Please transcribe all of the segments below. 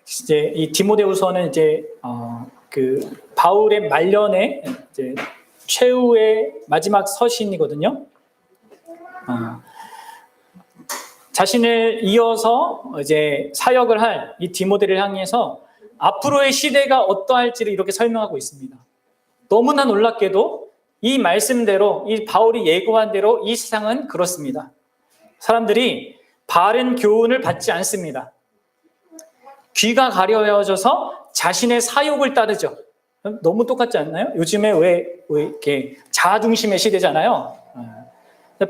이제 이 디모데후서는 이제 그 바울의 말년에 이제 최후의 마지막 서신이거든요. 자신을 이어서 이제 사역을 할 이 디모데를 향해서 앞으로의 시대가 어떠할지를 이렇게 설명하고 있습니다. 너무나 놀랍게도 이 말씀대로, 이 바울이 예고한 대로 이 세상은 그렇습니다. 사람들이 바른 교훈을 받지 않습니다. 귀가 가려워져서 자신의 사욕을 따르죠. 너무 똑같지 않나요? 요즘에 왜 이렇게 자아중심의 시대잖아요.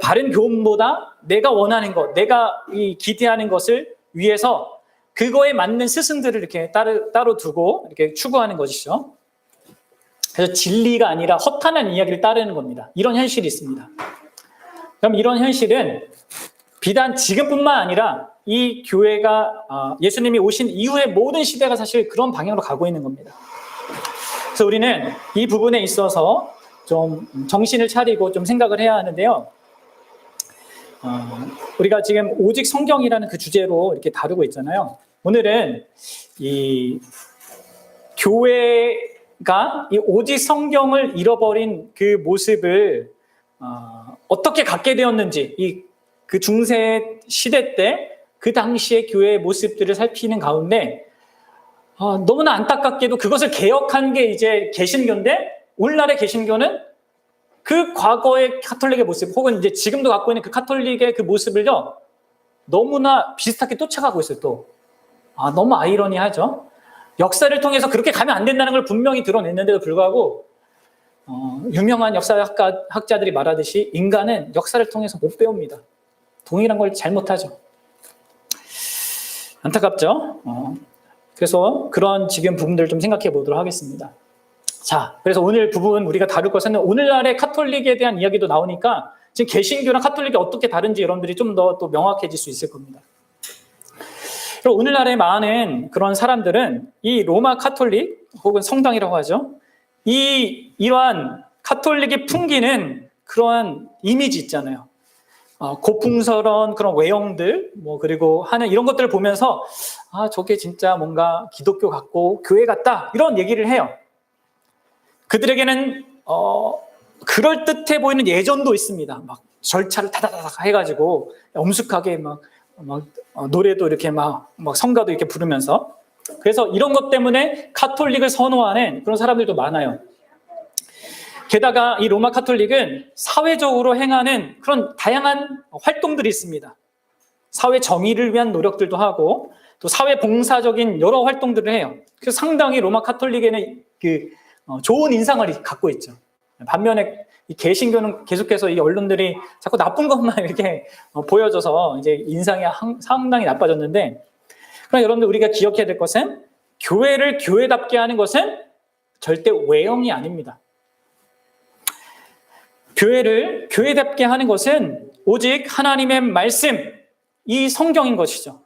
바른 교훈보다 내가 원하는 것, 내가 기대하는 것을 위해서 그거에 맞는 스승들을 이렇게 따로 두고 이렇게 추구하는 것이죠. 그래서 진리가 아니라 허탄한 이야기를 따르는 겁니다. 이런 현실이 있습니다. 그럼 이런 현실은 비단 지금뿐만 아니라 이 교회가 예수님이 오신 이후의 모든 시대가 사실 그런 방향으로 가고 있는 겁니다. 그래서 우리는 이 부분에 있어서 좀 정신을 차리고 좀 생각을 해야 하는데요. 우리가 지금 오직 성경이라는 그 주제로 이렇게 다루고 있잖아요. 오늘은 이 교회가 이 오직 성경을 잃어버린 그 모습을 어떻게 갖게 되었는지, 그 중세 시대 때 그 당시의 교회의 모습들을 살피는 가운데 너무나 안타깝게도 그것을 개혁한 게 이제 개신교인데, 오늘날의 개신교는 그 과거의 카톨릭의 모습 혹은 이제 지금도 갖고 있는 그 카톨릭의 그 모습을요 너무나 비슷하게 쫓아가고 있어요. 또 너무 아이러니하죠. 역사를 통해서 그렇게 가면 안 된다는 걸 분명히 드러냈는데도 불구하고 유명한 역사학자들이 말하듯이 인간은 역사를 통해서 못 배웁니다. 동일한 걸 잘못하죠. 안타깝죠. 그래서 그런 지금 부분들을 좀 생각해 보도록 하겠습니다. 자, 그래서 오늘 부분 우리가 다룰 것은 오늘날의 카톨릭에 대한 이야기도 나오니까 지금 개신교랑 카톨릭이 어떻게 다른지 여러분들이 좀 더 또 명확해질 수 있을 겁니다. 그리고 오늘날의 많은 그런 사람들은 이 로마 카톨릭 혹은 성당이라고 하죠. 이러한 카톨릭이 풍기는 그러한 이미지 있잖아요. 고풍스러운 그런 외형들, 그리고 하는 이런 것들을 보면서 저게 진짜 뭔가 기독교 같고 교회 같다 이런 얘기를 해요. 그들에게는 그럴듯해 보이는 예전도 있습니다. 막 절차를 다다다닥 해가지고 엄숙하게 막 노래도 이렇게 막 성가도 이렇게 부르면서, 그래서 이런 것 때문에 카톨릭을 선호하는 그런 사람들도 많아요. 게다가 이 로마 카톨릭은 사회적으로 행하는 그런 다양한 활동들이 있습니다. 사회 정의를 위한 노력들도 하고 또 사회 봉사적인 여러 활동들을 해요. 그래서 상당히 로마 카톨릭에는 좋은 인상을 갖고 있죠. 반면에 이 개신교는 계속해서 이 언론들이 자꾸 나쁜 것만 이렇게 보여줘서 이제 인상이 상당히 나빠졌는데, 그러나 여러분들 우리가 기억해야 될 것은 교회를 교회답게 하는 것은 절대 외형이 아닙니다. 교회를 교회답게 하는 것은 오직 하나님의 말씀, 이 성경인 것이죠.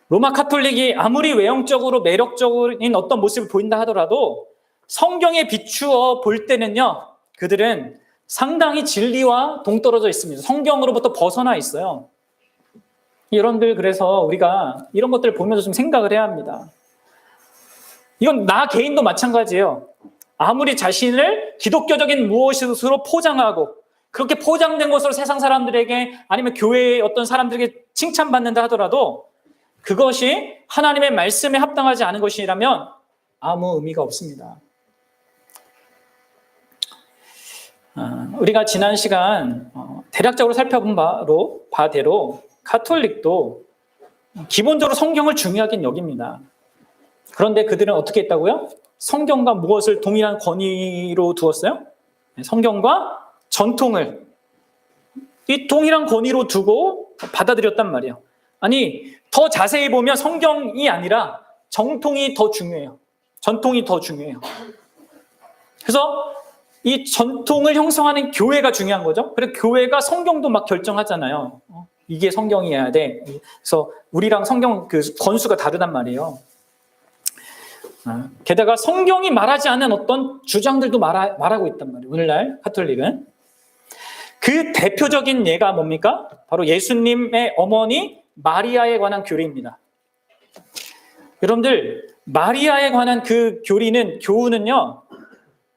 로마 카톨릭이 아무리 외형적으로 매력적인 어떤 모습을 보인다 하더라도 성경에 비추어 볼 때는요, 그들은 상당히 진리와 동떨어져 있습니다. 성경으로부터 벗어나 있어요. 여러분들, 그래서 우리가 이런 것들을 보면서 좀 생각을 해야 합니다. 이건 나 개인도 마찬가지예요. 아무리 자신을 기독교적인 무엇으로 포장하고 그렇게 포장된 것으로 세상 사람들에게 아니면 교회의 어떤 사람들에게 칭찬받는다 하더라도 그것이 하나님의 말씀에 합당하지 않은 것이라면 아무 의미가 없습니다. 우리가 지난 시간 대략적으로 살펴본 바대로 카톨릭도 기본적으로 성경을 중요하게 여깁니다. 그런데 그들은 어떻게 했다고요? 성경과 무엇을 동일한 권위로 두었어요? 성경과 전통을 이 동일한 권위로 두고 받아들였단 말이에요. 아니, 더 자세히 보면 성경이 아니라 정통이 더 중요해요. 전통이 더 중요해요. 그래서 이 전통을 형성하는 교회가 중요한 거죠. 그래서 교회가 성경도 막 결정하잖아요. 이게 성경이어야 돼. 그래서 우리랑 성경 그 권수가 다르단 말이에요. 게다가 성경이 말하지 않은 어떤 주장들도 말하고 있단 말이에요. 오늘날 카톨릭은. 그 대표적인 예가 뭡니까? 바로 예수님의 어머니 마리아에 관한 교리입니다. 여러분들, 마리아에 관한 그 교훈은요,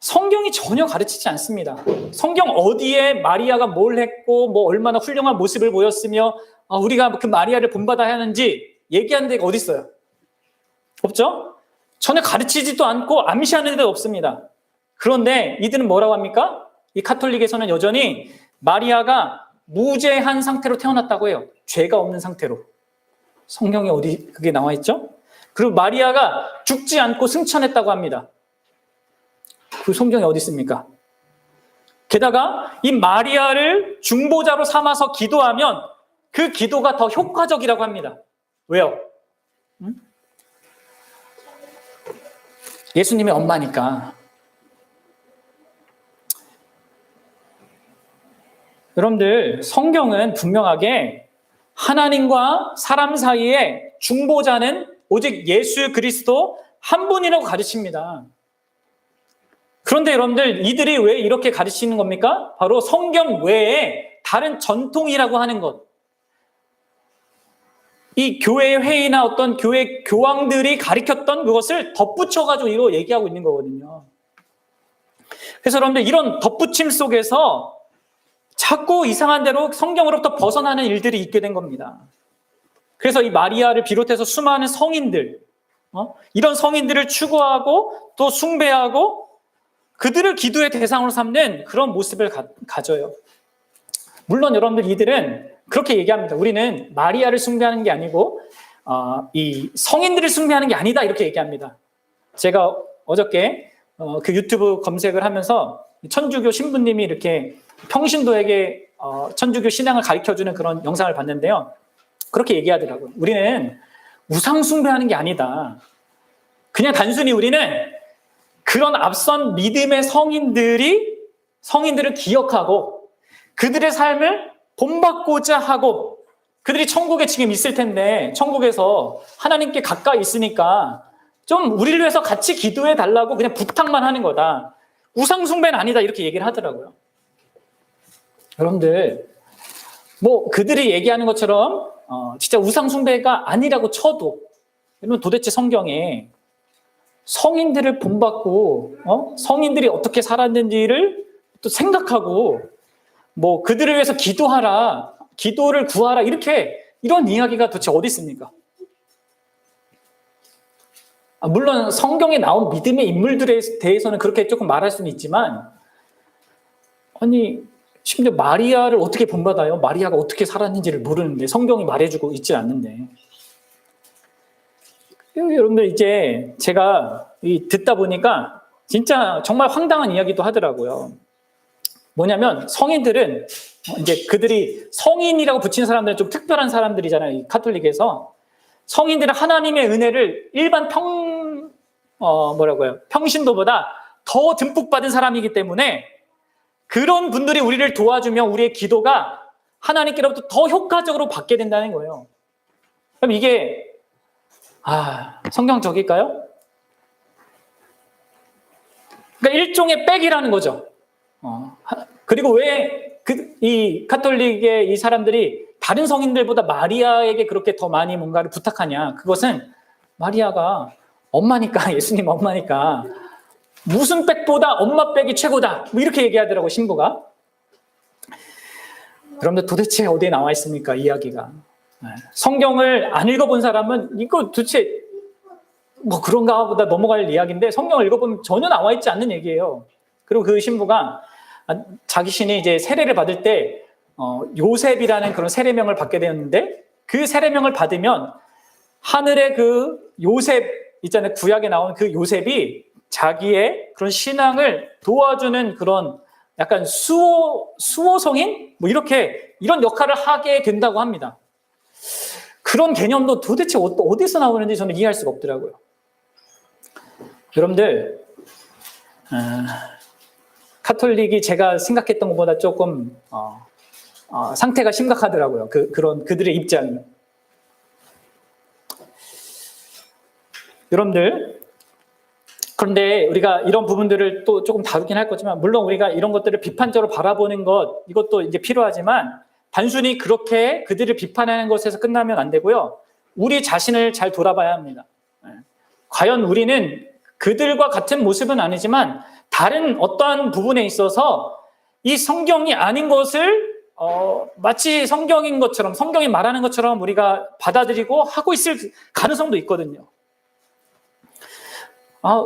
성경이 전혀 가르치지 않습니다. 성경 어디에 마리아가 뭘 했고, 뭐 얼마나 훌륭한 모습을 보였으며, 우리가 그 마리아를 본받아야 하는지 얘기하는 데가 어디 있어요? 없죠? 전혀 가르치지도 않고 암시하는 데도 없습니다. 그런데 이들은 뭐라고 합니까? 이 가톨릭에서는 여전히 마리아가 무죄한 상태로 태어났다고 해요. 죄가 없는 상태로. 성경에 어디 그게 나와 있죠? 그리고 마리아가 죽지 않고 승천했다고 합니다. 그 성경에 어디 있습니까? 게다가 이 마리아를 중보자로 삼아서 기도하면 그 기도가 더 효과적이라고 합니다. 왜요? 예수님의 엄마니까. 여러분들, 성경은 분명하게 하나님과 사람 사이에 중보자는 오직 예수 그리스도 한 분이라고 가르칩니다. 그런데 여러분들, 이들이 왜 이렇게 가르치는 겁니까? 바로 성경 외에 다른 전통이라고 하는 것. 이 교회 회의나 어떤 교회 교황들이 가르쳤던 그것을 덧붙여가지고 이거 얘기하고 있는 거거든요. 그래서 여러분들, 이런 덧붙임 속에서 자꾸 이상한 대로 성경으로부터 벗어나는 일들이 있게 된 겁니다. 그래서 이 마리아를 비롯해서 수많은 성인들, 이런 성인들을 추구하고 또 숭배하고 그들을 기도의 대상으로 삼는 그런 모습을 가져요. 물론 여러분들, 이들은 그렇게 얘기합니다. 우리는 마리아를 숭배하는 게 아니고 이 성인들을 숭배하는 게 아니다, 이렇게 얘기합니다. 제가 어저께 그 유튜브 검색을 하면서 천주교 신부님이 이렇게 평신도에게 천주교 신앙을 가르쳐주는 그런 영상을 봤는데요. 그렇게 얘기하더라고요. 우리는 우상 숭배하는 게 아니다. 그냥 단순히 우리는 그런 앞선 믿음의 성인들을 기억하고 그들의 삶을 본받고자 하고, 그들이 천국에 지금 있을 텐데 천국에서 하나님께 가까이 있으니까 좀 우리를 위해서 같이 기도해 달라고 그냥 부탁만 하는 거다. 우상 숭배는 아니다, 이렇게 얘기를 하더라고요. 여러분들, 뭐 그들이 얘기하는 것처럼 진짜 우상 숭배가 아니라고 쳐도, 여러분, 도대체 성경에 성인들을 본받고 성인들이 어떻게 살았는지를 또 생각하고, 뭐 그들을 위해서 기도하라, 기도를 구하라, 이런 이야기가 도대체 어디 있습니까? 물론 성경에 나온 믿음의 인물들에 대해서는 그렇게 조금 말할 수는 있지만, 아니 심지어 마리아를 어떻게 본받아요? 마리아가 어떻게 살았는지를 모르는데, 성경이 말해주고 있지 않는데. 여러분들, 이제 제가 듣다 보니까 진짜 정말 황당한 이야기도 하더라고요. 뭐냐면, 성인들은 이제 그들이 성인이라고 붙이는 사람들은 좀 특별한 사람들이잖아요. 이 가톨릭에서 성인들은 하나님의 은혜를 일반 평신도보다 더 듬뿍 받은 사람이기 때문에 그런 분들이 우리를 도와주면 우리의 기도가 하나님께로부터 더 효과적으로 받게 된다는 거예요. 그럼 이게 성경적일까요? 그러니까 일종의 백이라는 거죠. 그리고 왜 이 가톨릭의 이 사람들이 다른 성인들보다 마리아에게 그렇게 더 많이 뭔가를 부탁하냐? 그것은 마리아가 엄마니까, 예수님 엄마니까 무슨 백보다 엄마 백이 최고다, 뭐 이렇게 얘기하더라고, 신부가. 여러분들, 도대체 어디에 나와 있습니까, 이야기가? 성경을 안 읽어본 사람은 이거 도대체 뭐 그런가 보다 넘어갈 이야기인데, 성경을 읽어보면 전혀 나와 있지 않는 얘기예요. 그리고 그 신부가 자신이 이제 세례를 받을 때 요셉이라는 그런 세례명을 받게 되었는데, 그 세례명을 받으면 하늘의 그 요셉 있잖아요, 구약에 나온 그 요셉이 자기의 그런 신앙을 도와주는 그런 약간 수호성인? 뭐 이런 역할을 하게 된다고 합니다. 그런 개념도 도대체 어디서 나오는지 저는 이해할 수가 없더라고요. 여러분들, 가톨릭이 제가 생각했던 것보다 조금 상태가 심각하더라고요. 그들의 입장이. 여러분들, 그런데 우리가 이런 부분들을 또 조금 다루긴 할 거지만, 물론 우리가 이런 것들을 비판적으로 바라보는 것, 이것도 이제 필요하지만, 단순히 그렇게 그들을 비판하는 것에서 끝나면 안 되고요. 우리 자신을 잘 돌아봐야 합니다. 과연 우리는 그들과 같은 모습은 아니지만 다른 어떠한 부분에 있어서 이 성경이 아닌 것을 마치 성경인 것처럼, 성경이 말하는 것처럼 우리가 받아들이고 하고 있을 가능성도 있거든요.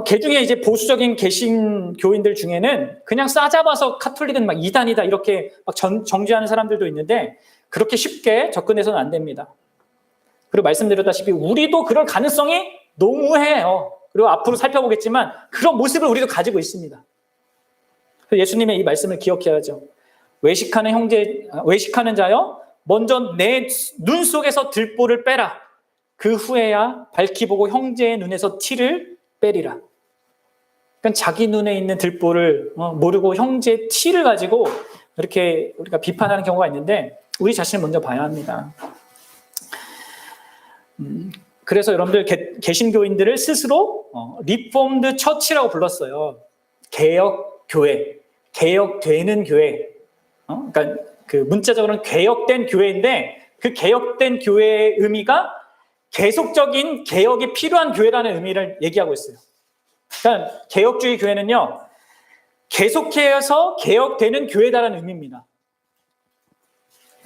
개중에 이제 보수적인 개신교인들 중에는 그냥 싸잡아서 카톨릭은 막 이단이다 이렇게 막 정죄하는 사람들도 있는데 그렇게 쉽게 접근해서는 안 됩니다. 그리고 말씀드렸다시피 우리도 그럴 가능성이 농후해요. 그리고 앞으로 살펴보겠지만 그런 모습을 우리도 가지고 있습니다. 예수님의 이 말씀을 기억해야죠. 외식하는 자여, 먼저 내 눈 속에서 들보를 빼라. 그 후에야 밝히 보고 형제의 눈에서 티를 빼리라. 그러니까 자기 눈에 있는 들보를 모르고 형제의 티를 가지고 이렇게 우리가 비판하는 경우가 있는데 우리 자신을 먼저 봐야 합니다. 그래서 여러분들 개신교인들을 스스로 리폼드 처치라고 불렀어요. 개혁교회, 개혁되는 교회. 그러니까 그 문자적으로는 개혁된 교회인데 그 개혁된 교회의 의미가 계속적인 개혁이 필요한 교회라는 의미를 얘기하고 있어요. 그러니까 개혁주의 교회는요, 계속해서 개혁되는 교회다라는 의미입니다.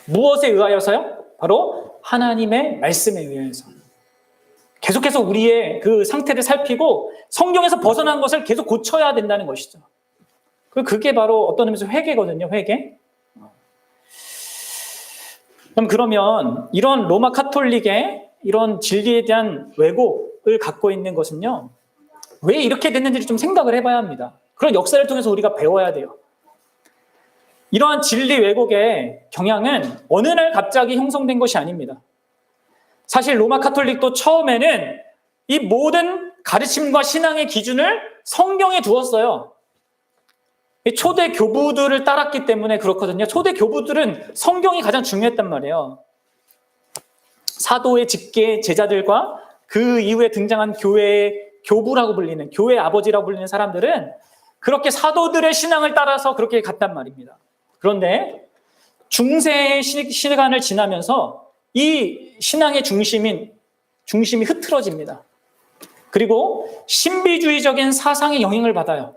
무엇에 의하여서요? 바로 하나님의 말씀에 의해서. 계속해서 우리의 그 상태를 살피고 성경에서 벗어난 것을 계속 고쳐야 된다는 것이죠. 그게 바로 어떤 의미에서 회개거든요, 회개. 그러면 이런 로마 카톨릭의 이런 진리에 대한 왜곡을 갖고 있는 것은요, 왜 이렇게 됐는지를 좀 생각을 해봐야 합니다. 그런 역사를 통해서 우리가 배워야 돼요. 이러한 진리 왜곡의 경향은 어느 날 갑자기 형성된 것이 아닙니다. 사실 로마 카톨릭도 처음에는 이 모든 가르침과 신앙의 기준을 성경에 두었어요. 초대 교부들을 따랐기 때문에 그렇거든요. 초대 교부들은 성경이 가장 중요했단 말이에요. 사도의 직계 제자들과 그 이후에 등장한 교회의 교부라고 불리는, 교회 아버지라고 불리는 사람들은 그렇게 사도들의 신앙을 따라서 그렇게 갔단 말입니다. 그런데 중세의 시간을 지나면서 이 신앙의 중심이 흐트러집니다. 그리고 신비주의적인 사상의 영향을 받아요.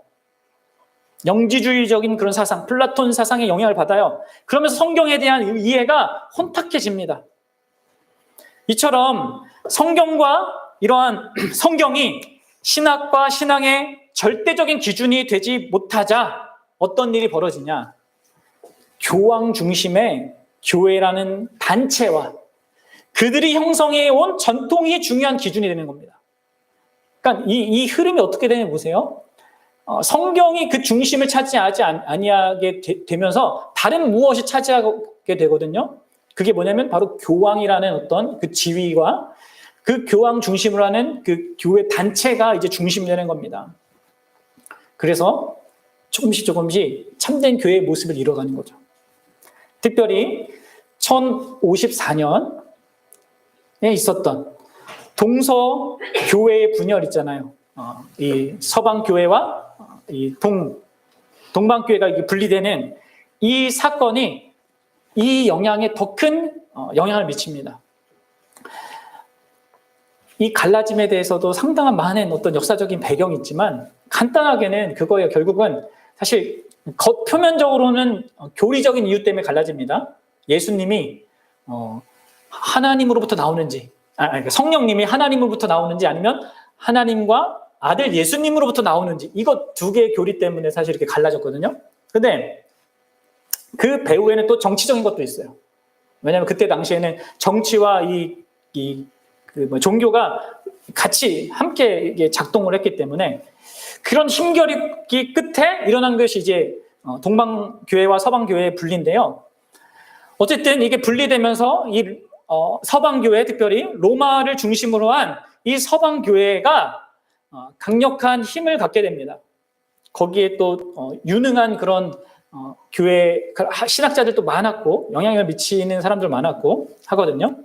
영지주의적인 그런 사상, 플라톤 사상의 영향을 받아요. 그러면서 성경에 대한 이해가 혼탁해집니다. 이처럼 성경과 이러한 성경이 신학과 신앙의 절대적인 기준이 되지 못하자 어떤 일이 벌어지냐? 교황 중심의 교회라는 단체와 그들이 형성해 온 전통이 중요한 기준이 되는 겁니다. 그러니까 이 흐름이 어떻게 되냐 보세요. 성경이 그 중심을 차지하지 아니하게 되면서 다른 무엇이 차지하게 되거든요. 그게 뭐냐면 바로 교황이라는 어떤 그 지위와 그 교황 중심으로 하는 그 교회 단체가 이제 중심이 되는 겁니다. 그래서 조금씩 참된 교회의 모습을 잃어가는 거죠. 특별히 1054년에 있었던 동서교회의 분열 있잖아요. 이 서방교회와 이 동방교회가 분리되는 이 사건이 이 영향에 더 큰 영향을 미칩니다. 이 갈라짐에 대해서도 상당한 많은 어떤 역사적인 배경이 있지만 간단하게는 그거예요. 결국은 사실 표면적으로는 교리적인 이유 때문에 갈라집니다. 예수님이 하나님으로부터 나오는지, 성령님이 하나님으로부터 나오는지 아니면 하나님과 아들 예수님으로부터 나오는지, 이거 두 개의 교리 때문에 사실 이렇게 갈라졌거든요. 근데 그 배후에는 또 정치적인 것도 있어요. 왜냐하면 그때 당시에는 정치와 종교가 같이 함께 작동을 했기 때문에 그런 힘겨루기 끝에 일어난 것이 이제 동방교회와 서방교회의 분리인데요. 어쨌든 이게 분리되면서 이 서방교회, 특별히 로마를 중심으로 한 이 서방교회가 강력한 힘을 갖게 됩니다. 거기에 또 유능한 그런 교회 신학자들도 많았고 영향을 미치는 사람들 많았고 하거든요.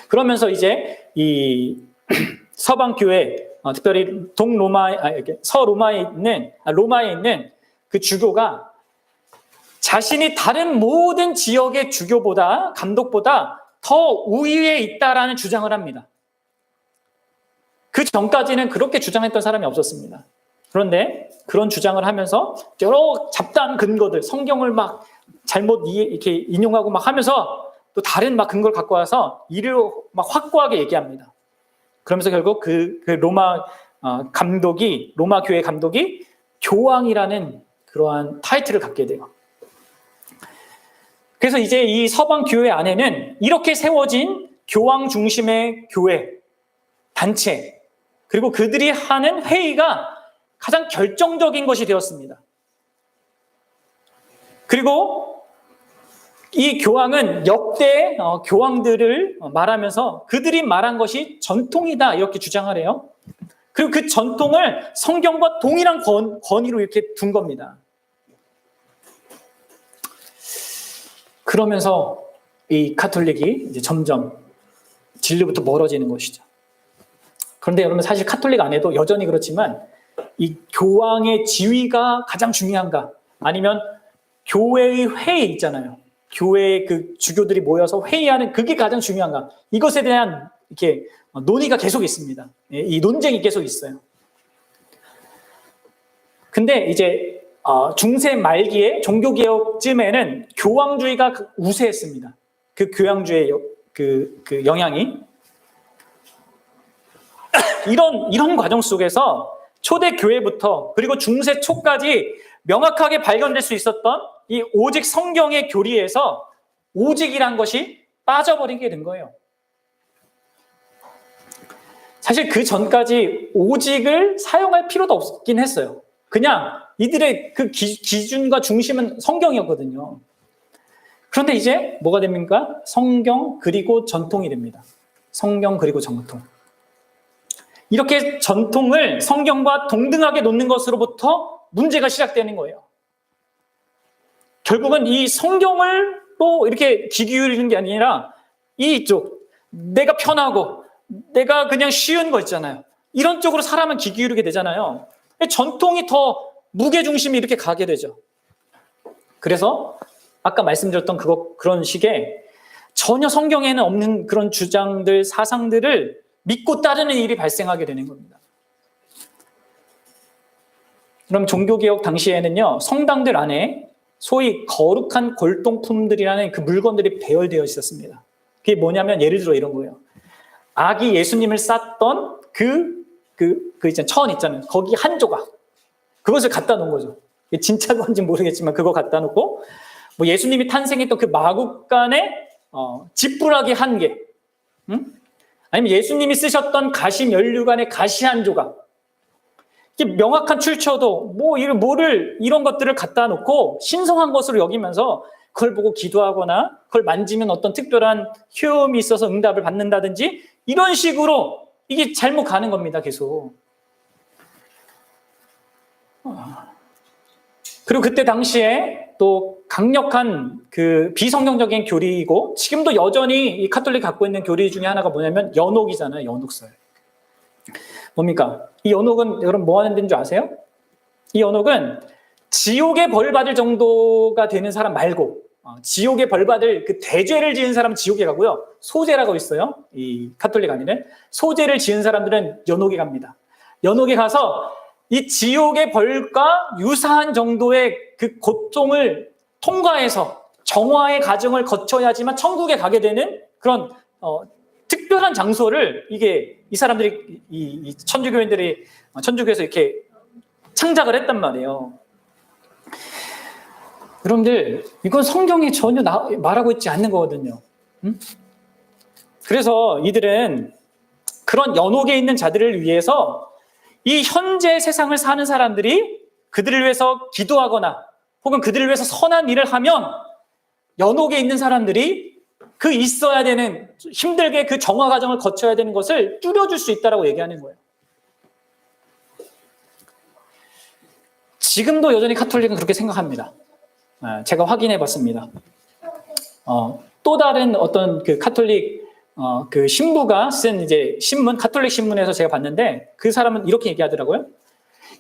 그러면서 이제 이 서방교회, 특별히 로마에 있는 그 주교가 자신이 다른 모든 지역의 주교보다 감독보다 더 우위에 있다라는 주장을 합니다. 그 전까지는 그렇게 주장했던 사람이 없었습니다. 그런데 그런 주장을 하면서 여러 잡다한 근거들, 성경을 막 잘못 이렇게 인용하고 막 하면서 또 다른 막 근거를 갖고 와서 이를 막 확고하게 얘기합니다. 그러면서 결국 그 로마 감독이, 로마 교회 감독이 교황이라는 그러한 타이틀을 갖게 돼요. 그래서 이제 이 서방 교회 안에는 이렇게 세워진 교황 중심의 교회, 단체, 그리고 그들이 하는 회의가 가장 결정적인 것이 되었습니다. 그리고 이 교황은 역대 교황들을 말하면서 그들이 말한 것이 전통이다 이렇게 주장을 해요. 그리고 그 전통을 성경과 동일한 권위로 이렇게 둔 겁니다. 그러면서 이 가톨릭이 이제 점점 진리부터 멀어지는 것이죠. 그런데 여러분 사실 가톨릭 안에도 여전히 그렇지만 이 교황의 지위가 가장 중요한가? 아니면 교회의 회의 있잖아요. 교회의 그 주교들이 모여서 회의하는 그게 가장 중요한가? 이것에 대한 이렇게 논의가 계속 있습니다. 이 논쟁이 계속 있어요. 근데 이제 중세 말기에 종교개혁쯤에는 교황주의가 우세했습니다. 그 교황주의의 그 영향이 이런 과정 속에서 초대 교회부터 그리고 중세 초까지 명확하게 발견될 수 있었던 이 오직 성경의 교리에서 오직이란 것이 빠져버리게 된 거예요. 사실 그 전까지 오직을 사용할 필요도 없긴 했어요. 그냥 이들의 그 기준과 중심은 성경이었거든요. 그런데 이제 뭐가 됩니까? 성경 그리고 전통이 됩니다. 성경 그리고 전통. 이렇게 전통을 성경과 동등하게 놓는 것으로부터 문제가 시작되는 거예요. 결국은 이 성경을 또 이렇게 귀 기울이는 게 아니라 이쪽, 내가 편하고 내가 그냥 쉬운 거 있잖아요. 이런 쪽으로 사람은 귀 기울이게 되잖아요. 전통이 더 무게중심이 이렇게 가게 되죠. 그래서 아까 말씀드렸던 그런 식의 전혀 성경에는 없는 그런 주장들, 사상들을 믿고 따르는 일이 발생하게 되는 겁니다. 그럼 종교개혁 당시에는요, 성당들 안에 소위 거룩한 골동품들이라는 그 물건들이 배열되어 있었습니다. 그게 뭐냐면 예를 들어 이런 거예요. 아기 예수님을 쌌던 있잖아요. 천 있잖아요. 거기 한 조각. 그것을 갖다 놓은 거죠. 진짜 건지 모르겠지만 그거 갖다 놓고 뭐 예수님이 탄생했던 그 마구간에 지푸라기 한 개. 아니면 예수님이 쓰셨던 가시 면류관의 가시 한 조각. 이게 명확한 출처도 이런 것들을 갖다 놓고 신성한 것으로 여기면서 그걸 보고 기도하거나 그걸 만지면 어떤 특별한 효험이 있어서 응답을 받는다든지 이런 식으로 이게 잘못 가는 겁니다. 계속. 그리고 그때 당시에 또 강력한 그 비성경적인 교리이고 지금도 여전히 이 가톨릭 갖고 있는 교리 중에 하나가 뭐냐면 연옥이잖아요. 연옥설. 뭡니까? 이 연옥은 여러분 뭐 하는 데인 줄 아세요? 이 연옥은 지옥에 벌 받을 정도가 되는 사람 말고 지옥에 벌 받을 그 대죄를 지은 사람은 지옥에 가고요. 소죄라고 있어요. 이 가톨릭 안에는 소죄를 지은 사람들은 연옥에 갑니다. 연옥에 가서 이 지옥의 벌과 유사한 정도의 그 고통을 통과해서 정화의 과정을 거쳐야지만 천국에 가게 되는 그런 특별한 장소를 이 사람들이 이 천주교인들이 천주교에서 이렇게 창작을 했단 말이에요. 여러분들 이건 성경이 전혀 말하고 있지 않는 거거든요. 그래서 이들은 그런 연옥에 있는 자들을 위해서 이 현재 세상을 사는 사람들이 그들을 위해서 기도하거나 혹은 그들을 위해서 선한 일을 하면 연옥에 있는 사람들이 그 있어야 되는 힘들게 그 정화 과정을 거쳐야 되는 것을 줄여줄 수 있다라고 얘기하는 거예요. 지금도 여전히 가톨릭은 그렇게 생각합니다. 제가 확인해 봤습니다. 또 다른 어떤 그 가톨릭 그 신부가 쓴 이제 신문, 가톨릭 신문에서 제가 봤는데 그 사람은 이렇게 얘기하더라고요.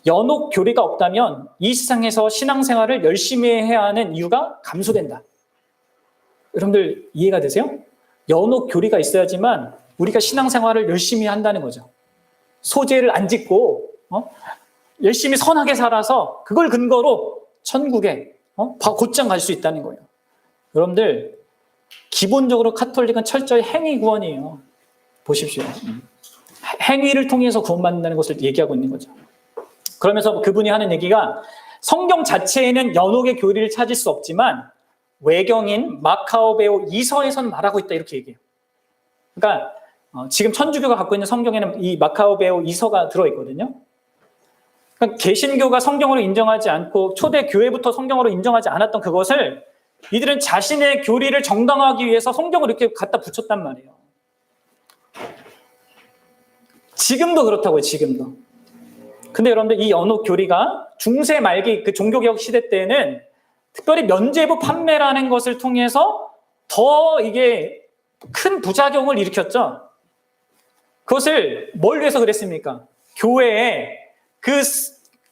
연옥 교리가 없다면 이 세상에서 신앙생활을 열심히 해야 하는 이유가 감소된다. 여러분들 이해가 되세요? 연옥 교리가 있어야지만 우리가 신앙생활을 열심히 한다는 거죠. 소재를 안 짓고 열심히 선하게 살아서 그걸 근거로 천국에 곧장 갈 수 있다는 거예요. 여러분들 기본적으로 카톨릭은 철저히 행위 구원이에요. 보십시오. 행위를 통해서 구원받는다는 것을 얘기하고 있는 거죠. 그러면서 그분이 하는 얘기가 성경 자체에는 연옥의 교리를 찾을 수 없지만 외경인 마카오베오 이서에서는 말하고 있다 이렇게 얘기해요. 그러니까 지금 천주교가 갖고 있는 성경에는 이 마카오베오 이서가 들어있거든요. 그러니까 개신교가 성경으로 인정하지 않고 초대 교회부터 성경으로 인정하지 않았던 그것을 이들은 자신의 교리를 정당화하기 위해서 성경을 이렇게 갖다 붙였단 말이에요. 지금도 그렇다고요, 지금도. 근데 여러분들 이 연옥 교리가 중세 말기 그 종교개혁 시대 때에는 특별히 면죄부 판매라는 것을 통해서 더 이게 큰 부작용을 일으켰죠. 그것을 뭘 위해서 그랬습니까? 교회에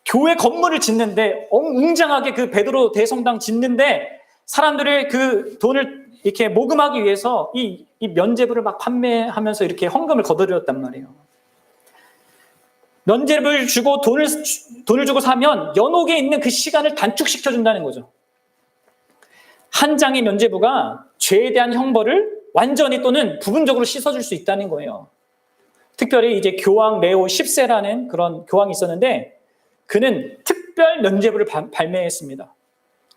교회 건물을 짓는데 웅장하게 그 베드로 대성당 짓는데 사람들의 그 돈을 이렇게 모금하기 위해서 이 면죄부를 막 판매하면서 이렇게 헌금을 거둬들였단 말이에요. 면죄부를 주고 돈을 주고 사면 연옥에 있는 그 시간을 단축시켜 준다는 거죠. 한 장의 면죄부가 죄에 대한 형벌을 완전히 또는 부분적으로 씻어줄 수 있다는 거예요. 특별히 이제 교황 레오 10세라는 그런 교황이 있었는데 그는 특별 면죄부를 발매했습니다.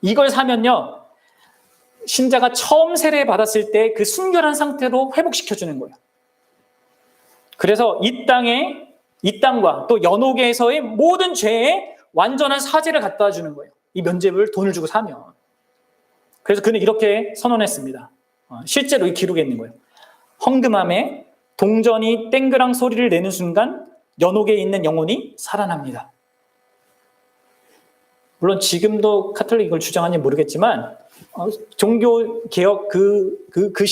이걸 사면요, 신자가 처음 세례 받았을 때 그 순결한 상태로 회복시켜주는 거예요. 그래서 이 땅과 또 연옥에서의 모든 죄에 완전한 사죄를 갖다 주는 거예요. 이 면죄부를 돈을 주고 사면. 그래서 그는 이렇게 선언했습니다. 실제로 이 기록에 있는 거예요. 헌금함에 동전이 땡그랑 소리를 내는 순간 연옥에 있는 영혼이 살아납니다. 물론 지금도 카톨릭 이걸 주장하는지 모르겠지만 종교개혁 그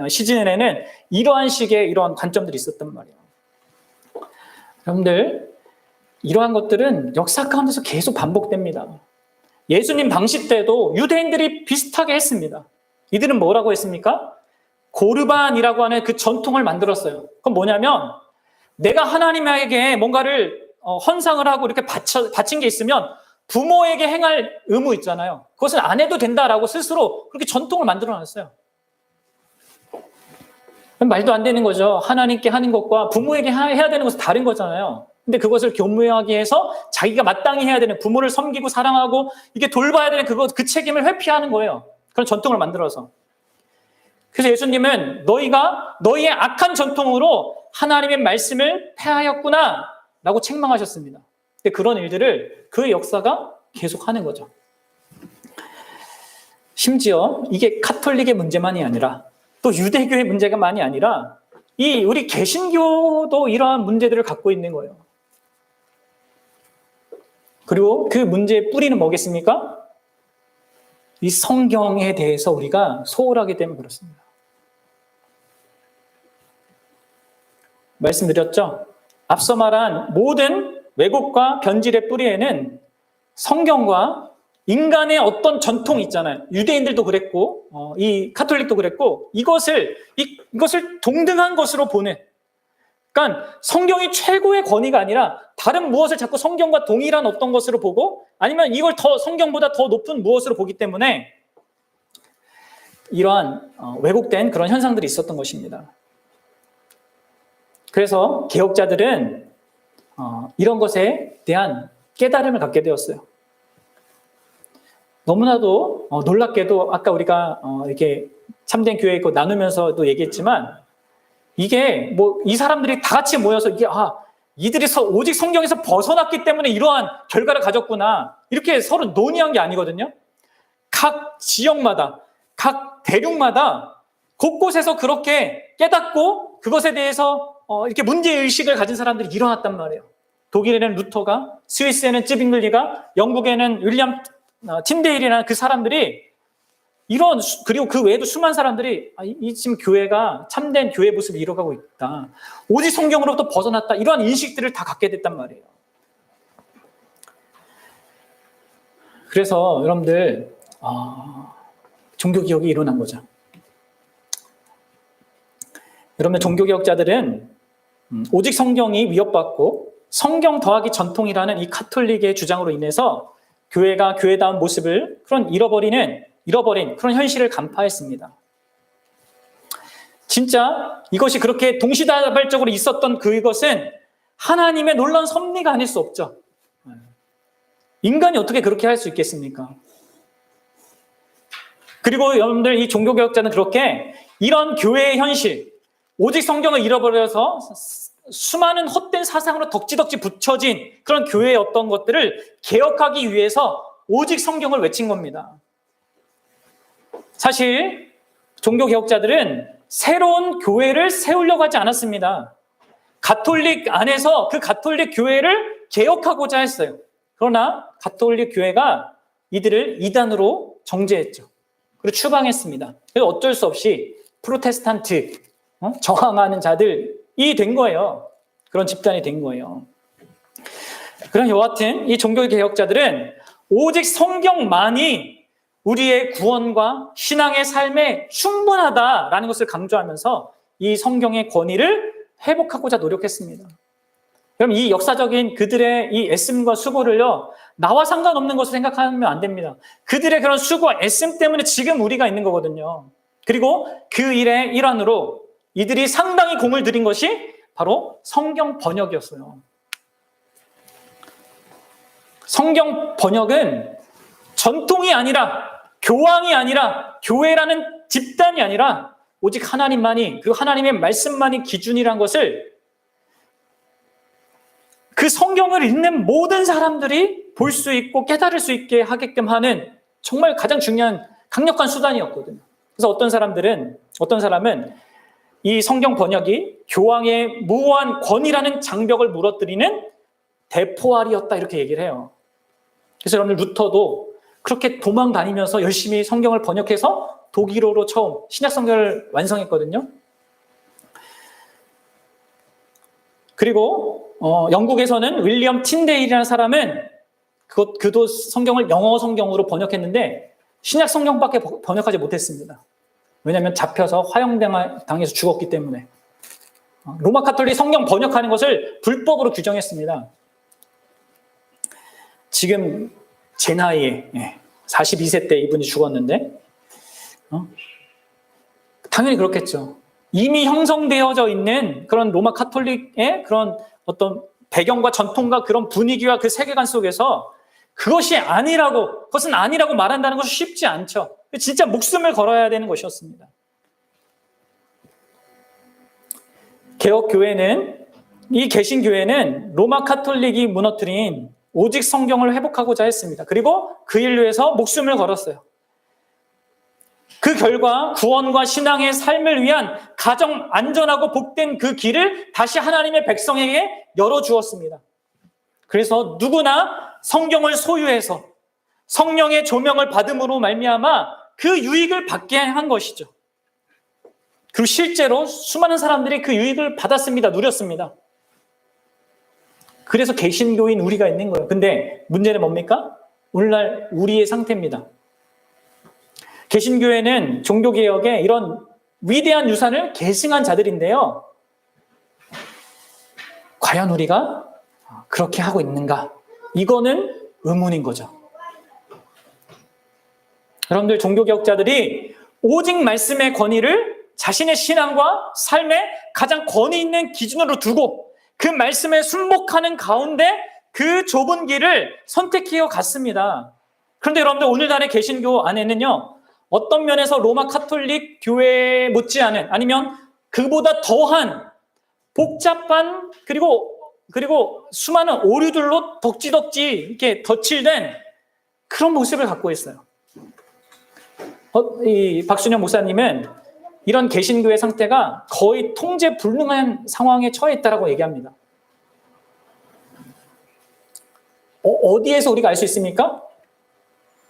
시즌에는 이러한 식의 이러한 관점들이 있었단 말이에요. 여러분들 이러한 것들은 역사 가운데서 계속 반복됩니다. 예수님 방시 때도 유대인들이 비슷하게 했습니다. 이들은 뭐라고 했습니까? 고르반이라고 하는 그 전통을 만들었어요. 그건 뭐냐면 내가 하나님에게 뭔가를 헌상을 하고 이렇게 바친 게 있으면 부모에게 행할 의무 있잖아요. 그것은 안 해도 된다라고 스스로 그렇게 전통을 만들어놨어요. 말도 안 되는 거죠. 하나님께 하는 것과 부모에게 해야 되는 것은 다른 거잖아요. 근데 그것을 교묘하게 해서 자기가 마땅히 해야 되는 부모를 섬기고 사랑하고 이게 돌봐야 되는 그 책임을 회피하는 거예요. 그런 전통을 만들어서. 그래서 예수님은 너희가 너희의 악한 전통으로 하나님의 말씀을 폐하였구나 라고 책망하셨습니다. 근데 그런 일들을 그 역사가 계속하는 거죠. 심지어 이게 카톨릭의 문제만이 아니라 또 유대교의 문제가만이 아니라 우리 개신교도 이러한 문제들을 갖고 있는 거예요. 그리고 그 문제의 뿌리는 뭐겠습니까? 이 성경에 대해서 우리가 소홀하기 때문에 그렇습니다. 말씀드렸죠? 앞서 말한 모든 왜곡과 변질의 뿌리에는 성경과 인간의 어떤 전통이 있잖아요. 유대인들도 그랬고, 이 카톨릭도 그랬고, 이것을 동등한 것으로 보는. 그러니까 성경이 최고의 권위가 아니라 다른 무엇을 자꾸 성경과 동일한 어떤 것으로 보고 아니면 이걸 성경보다 더 높은 무엇으로 보기 때문에 이러한 왜곡된 그런 현상들이 있었던 것입니다. 그래서 개혁자들은 이런 것에 대한 깨달음을 갖게 되었어요. 너무나도 놀랍게도 아까 우리가 이렇게 참된 교회 있고 나누면서도 얘기했지만 이게 이 사람들이 다 같이 모여서 이들이 오직 성경에서 벗어났기 때문에 이러한 결과를 가졌구나 이렇게 서로 논의한 게 아니거든요. 각 지역마다 각 대륙마다 곳곳에서 그렇게 깨닫고 그것에 대해서 이렇게 문제의식을 가진 사람들이 일어났단 말이에요. 독일에는 루터가, 스위스에는 쯔빙글리가, 영국에는 윌리엄 틴데일이라는 그 사람들이 그리고 그 외에도 수많은 사람들이 지금 교회가 참된 교회 모습을 이뤄가고 있다. 오직 성경으로부터 벗어났다. 이러한 인식들을 다 갖게 됐단 말이에요. 그래서 여러분들 종교개혁이 일어난 거죠. 여러분, 종교개혁자들은 오직 성경이 위협받고 성경 더하기 전통이라는 이 카톨릭의 주장으로 인해서 교회가 교회다운 모습을 잃어버린 그런 현실을 간파했습니다. 진짜 이것이 그렇게 동시다발적으로 있었던 그것은 하나님의 놀라운 섭리가 아닐 수 없죠. 인간이 어떻게 그렇게 할 수 있겠습니까? 그리고 여러분들, 이 종교개혁자는 그렇게 이런 교회의 현실, 오직 성경을 잃어버려서 수많은 헛된 사상으로 덕지덕지 붙여진 그런 교회의 어떤 것들을 개혁하기 위해서 오직 성경을 외친 겁니다. 사실 종교개혁자들은 새로운 교회를 세우려고 하지 않았습니다. 가톨릭 안에서 그 가톨릭 교회를 개혁하고자 했어요. 그러나 가톨릭 교회가 이들을 이단으로 정죄했죠. 그리고 추방했습니다. 그래서 어쩔 수 없이 프로테스탄트, 저항하는 자들이 된 거예요. 그런 집단이 된 거예요. 그럼 여하튼 이 종교개혁자들은 오직 성경만이 우리의 구원과 신앙의 삶에 충분하다라는 것을 강조하면서 이 성경의 권위를 회복하고자 노력했습니다. 그럼 이 역사적인 그들의 이 애씀과 수고를요, 나와 상관없는 것을 생각하면 안 됩니다. 그들의 그런 수고와 애씀 때문에 지금 우리가 있는 거거든요. 그리고 그 일의 일환으로 이들이 상당히 공을 들인 것이 바로 성경 번역이었어요. 성경 번역은 전통이 아니라, 교황이 아니라, 교회라는 집단이 아니라 오직 하나님만이, 그리고 하나님의 말씀만이 기준이란 것을 그 성경을 읽는 모든 사람들이 볼 수 있고 깨달을 수 있게 하게끔 하는 정말 가장 중요한 강력한 수단이었거든요. 그래서 어떤 사람은 이 성경 번역이 교황의 무한 권위라는 장벽을 무너뜨리는 대포알이었다, 이렇게 얘기를 해요. 그래서 여러분들, 루터도 그렇게 도망 다니면서 열심히 성경을 번역해서 독일어로 처음 신약 성경을 완성했거든요. 그리고 영국에서는 윌리엄 틴데일이라는 사람은 그도 성경을 영어 성경으로 번역했는데 신약 성경밖에 번역하지 못했습니다. 왜냐하면 잡혀서 화형당해서 죽었기 때문에. 로마 카톨릭 성경 번역하는 것을 불법으로 규정했습니다. 지금 제 나이에 42세 때 이분이 죽었는데 당연히 그렇겠죠. 이미 형성되어져 있는 그런 로마 카톨릭의 그런 어떤 배경과 전통과 그런 분위기와 그 세계관 속에서 그것은 아니라고 말한다는 것이 쉽지 않죠. 진짜 목숨을 걸어야 되는 것이었습니다. 이 개신교회는 로마 카톨릭이 무너뜨린 오직 성경을 회복하고자 했습니다. 그리고 그 일로 해서 목숨을 걸었어요. 그 결과 구원과 신앙의 삶을 위한 가장 안전하고 복된 그 길을 다시 하나님의 백성에게 열어주었습니다. 그래서 누구나 성경을 소유해서 성령의 조명을 받음으로 말미암아 그 유익을 받게 한 것이죠. 그리고 실제로 수많은 사람들이 그 유익을 받았습니다. 누렸습니다. 그래서 개신교인 우리가 있는 거예요. 근데 문제는 뭡니까? 오늘날 우리의 상태입니다. 개신교회는 종교개혁의 이런 위대한 유산을 계승한 자들인데요. 과연 우리가 그렇게 하고 있는가? 이거는 의문인 거죠. 여러분들, 종교개혁자들이 오직 말씀의 권위를 자신의 신앙과 삶의 가장 권위 있는 기준으로 두고 그 말씀에 순복하는 가운데 그 좁은 길을 선택해서 갔습니다. 그런데 여러분들, 오늘날의 개신교 안에는요, 어떤 면에서 로마 카톨릭 교회 못지않은, 아니면 그보다 더한 복잡한 그리고 수많은 오류들로 덕지덕지 이렇게 덧칠된 그런 모습을 갖고 있어요. 이 박순영 목사님은 이런 개신교의 상태가 거의 통제 불능한 상황에 처해 있다고 얘기합니다. 어디에서 우리가 알 수 있습니까?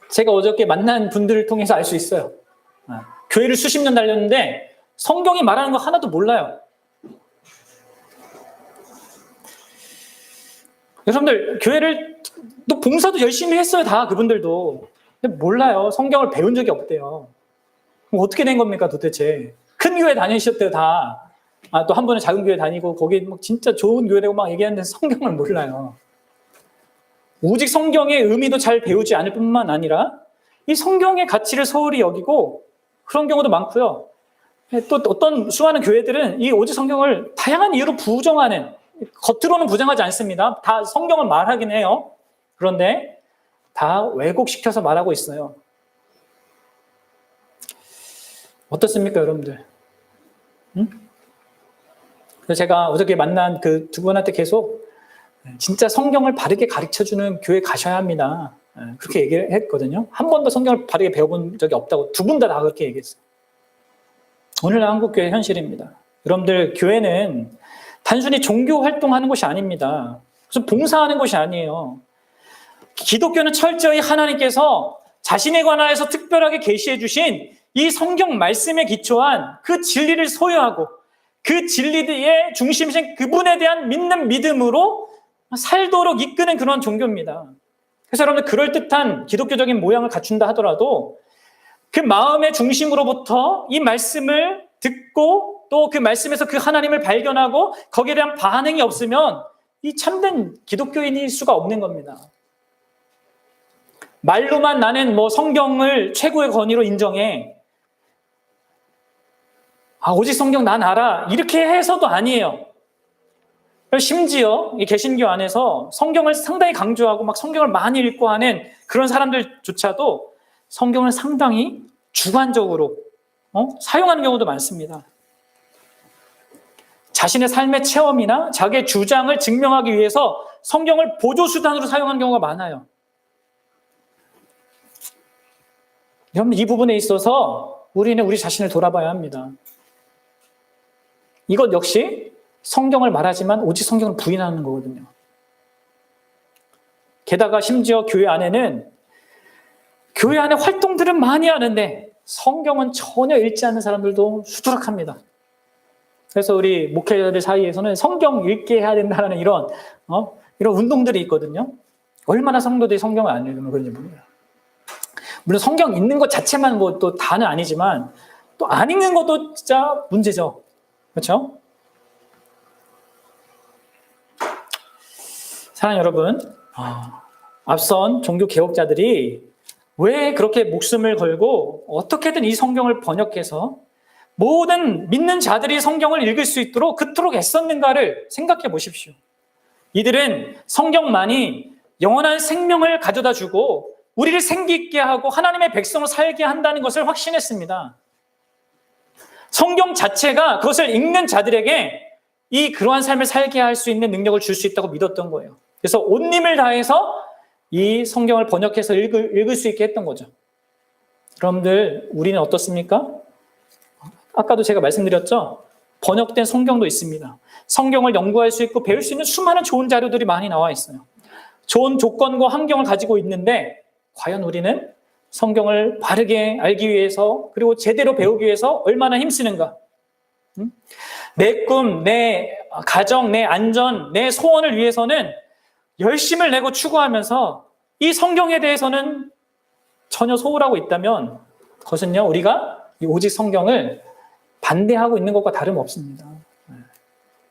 제가 어저께 만난 분들을 통해서 알 수 있어요. 교회를 수십 년 다녔는데 성경이 말하는 거 하나도 몰라요. 여러분들, 교회를 또 봉사도 열심히 했어요. 다 그분들도. 근데 몰라요. 성경을 배운 적이 없대요. 그럼 어떻게 된 겁니까 도대체? 큰 교회 다니셨대요 다. 또 한 번은 작은 교회 다니고 거기 막 진짜 좋은 교회라고 막 얘기하는데 성경을 몰라요. 오직 성경의 의미도 잘 배우지 않을 뿐만 아니라 이 성경의 가치를 소홀히 여기고 그런 경우도 많고요. 또 어떤 수많은 교회들은 이 오직 성경을 다양한 이유로 부정하는, 겉으로는 부정하지 않습니다. 다 성경을 말하긴 해요. 그런데 다 왜곡시켜서 말하고 있어요. 어떻습니까, 여러분들? 응? 그래서 제가 어저께 만난 그 두 분한테 계속 진짜 성경을 바르게 가르쳐주는 교회 가셔야 합니다. 그렇게 얘기를 했거든요. 한 번도 성경을 바르게 배워본 적이 없다고 두 분 다 그렇게 얘기했어요. 오늘날 한국교회 현실입니다. 여러분들, 교회는 단순히 종교 활동하는 곳이 아닙니다. 무슨 봉사하는 곳이 아니에요. 기독교는 철저히 하나님께서 자신에 관하여서 특별하게 계시해 주신 이 성경 말씀에 기초한 그 진리를 소유하고 그 진리의 중심이신 그분에 대한 믿는 믿음으로 살도록 이끄는 그런 종교입니다. 그래서 여러분들, 그럴듯한 기독교적인 모양을 갖춘다 하더라도 그 마음의 중심으로부터 이 말씀을 듣고 또 그 말씀에서 그 하나님을 발견하고 거기에 대한 반응이 없으면 이 참된 기독교인일 수가 없는 겁니다. 말로만 나는 성경을 최고의 권위로 인정해. 오직 성경 난 알아. 이렇게 해서도 아니에요. 심지어 이 개신교 안에서 성경을 상당히 강조하고 막 성경을 많이 읽고 하는 그런 사람들조차도 성경을 상당히 주관적으로 사용하는 경우도 많습니다. 자신의 삶의 체험이나 자기의 주장을 증명하기 위해서 성경을 보조수단으로 사용하는 경우가 많아요. 여러분, 이 부분에 있어서 우리는 우리 자신을 돌아봐야 합니다. 이것 역시 성경을 말하지만 오직 성경을 부인하는 거거든요. 게다가 심지어 교회 안에는 교회 안에 활동들은 많이 하는데 성경은 전혀 읽지 않는 사람들도 수두룩합니다. 그래서 우리 목회자들 사이에서는 성경 읽게 해야 된다는 이런 운동들이 있거든요. 얼마나 성도들이 성경을 안 읽으면 그런지 모르겠어요. 물론 성경 읽는 것 자체만 또 다는 아니지만 또 안 읽는 것도 진짜 문제죠. 그렇죠? 사랑하는 여러분, 앞선 종교 개혁자들이 왜 그렇게 목숨을 걸고 어떻게든 이 성경을 번역해서 모든 믿는 자들이 성경을 읽을 수 있도록 그토록 애썼는가를 생각해 보십시오. 이들은 성경만이 영원한 생명을 가져다 주고 우리를 생기 있게 하고 하나님의 백성을 살게 한다는 것을 확신했습니다. 성경 자체가 그것을 읽는 자들에게 그러한 삶을 살게 할 수 있는 능력을 줄 수 있다고 믿었던 거예요. 그래서 온 힘을 다해서 이 성경을 번역해서 읽을 수 있게 했던 거죠. 여러분들, 우리는 어떻습니까? 아까도 제가 말씀드렸죠? 번역된 성경도 있습니다. 성경을 연구할 수 있고 배울 수 있는 수많은 좋은 자료들이 많이 나와 있어요. 좋은 조건과 환경을 가지고 있는데 과연 우리는 성경을 바르게 알기 위해서 그리고 제대로 배우기 위해서 얼마나 힘쓰는가? 내 꿈, 내 가정, 내 안전, 내 소원을 위해서는 열심을 내고 추구하면서 이 성경에 대해서는 전혀 소홀하고 있다면 그것은요, 우리가 이 오직 성경을 반대하고 있는 것과 다름없습니다.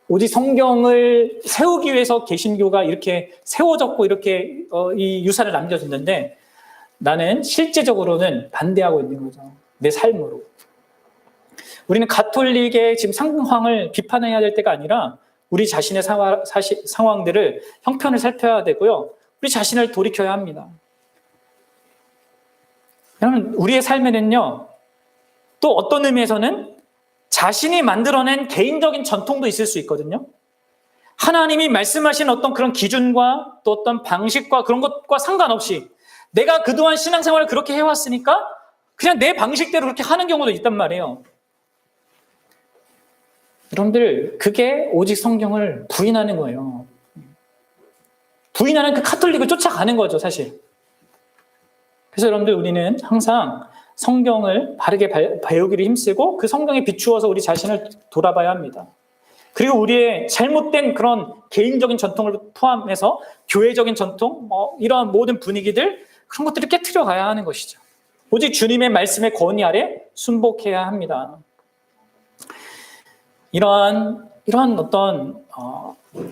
오직 성경을 세우기 위해서 개신교가 이렇게 세워졌고 이렇게 이 유산을 남겨줬는데 나는 실제적으로는 반대하고 있는 거죠. 내 삶으로. 우리는 가톨릭의 지금 상황을 비판해야 될 때가 아니라 우리 자신의 상황들을 형편을 살펴야 되고요. 우리 자신을 돌이켜야 합니다. 여러분, 우리의 삶에는요, 또 어떤 의미에서는 자신이 만들어낸 개인적인 전통도 있을 수 있거든요. 하나님이 말씀하신 어떤 그런 기준과 또 어떤 방식과 그런 것과 상관없이 내가 그동안 신앙생활을 그렇게 해왔으니까 그냥 내 방식대로 그렇게 하는 경우도 있단 말이에요. 여러분들, 그게 오직 성경을 부인하는 거예요. 부인하는 그 카톨릭을 쫓아가는 거죠, 사실. 그래서 여러분들, 우리는 항상 성경을 바르게 배우기를 힘쓰고 그 성경에 비추어서 우리 자신을 돌아봐야 합니다. 그리고 우리의 잘못된 그런 개인적인 전통을 포함해서 교회적인 전통, 이런 모든 분위기들, 그런 것들을 깨트려 가야 하는 것이죠. 오직 주님의 말씀의 권위 아래 순복해야 합니다. 이러한 어떤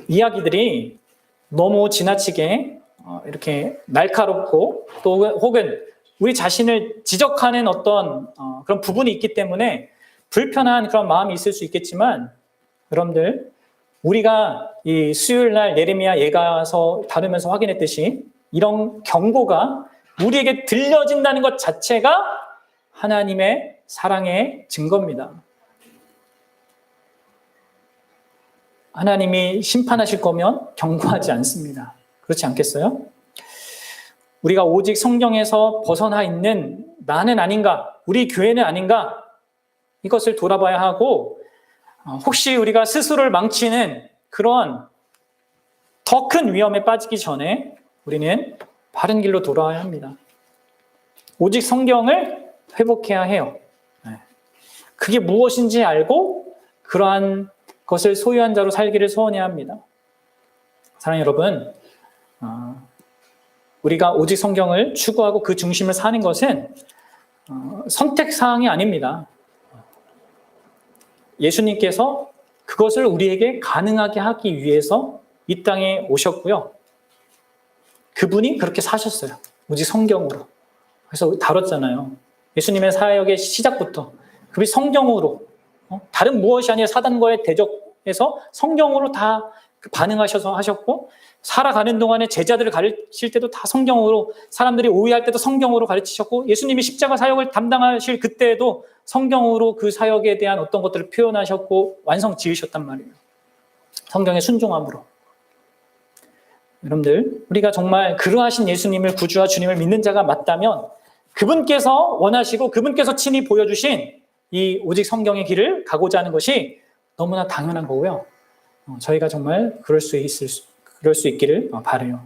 이야기들이 너무 지나치게 이렇게 날카롭고 또 혹은 우리 자신을 지적하는 어떤 그런 부분이 있기 때문에 불편한 그런 마음이 있을 수 있겠지만, 여러분들, 우리가 이 수요일 날 예레미야 예가서 다루면서 확인했듯이 이런 경고가 우리에게 들려진다는 것 자체가 하나님의 사랑의 증거입니다. 하나님이 심판하실 거면 경고하지 않습니다. 그렇지 않겠어요? 우리가 오직 성경에서 벗어나 있는 나는 아닌가, 우리 교회는 아닌가, 이것을 돌아봐야 하고, 혹시 우리가 스스로를 망치는 그런 더 큰 위험에 빠지기 전에 우리는 바른 길로 돌아와야 합니다. 오직 성경을 회복해야 해요. 그게 무엇인지 알고 그러한 것을 소유한 자로 살기를 소원해야 합니다. 사랑하는 여러분, 우리가 오직 성경을 추구하고 그 중심을 사는 것은 선택사항이 아닙니다. 예수님께서 그것을 우리에게 가능하게 하기 위해서 이 땅에 오셨고요. 그분이 그렇게 사셨어요. 오직 성경으로. 그래서 다뤘잖아요. 예수님의 사역의 시작부터 그분이 성경으로, 다른 무엇이 아니라 사단과의 대적에서 성경으로 다 반응하셔서 하셨고, 살아가는 동안에 제자들을 가르칠 때도 다 성경으로, 사람들이 오해할 때도 성경으로 가르치셨고, 예수님이 십자가 사역을 담당하실 그때에도 성경으로 그 사역에 대한 어떤 것들을 표현하셨고 완성 지으셨단 말이에요. 성경의 순종함으로. 여러분들, 우리가 정말 그러하신 예수님을 구주와 주님을 믿는 자가 맞다면 그분께서 원하시고 그분께서 친히 보여주신 이 오직 성경의 길을 가고자 하는 것이 너무나 당연한 거고요. 저희가 정말 그럴 수 있기를 바라요.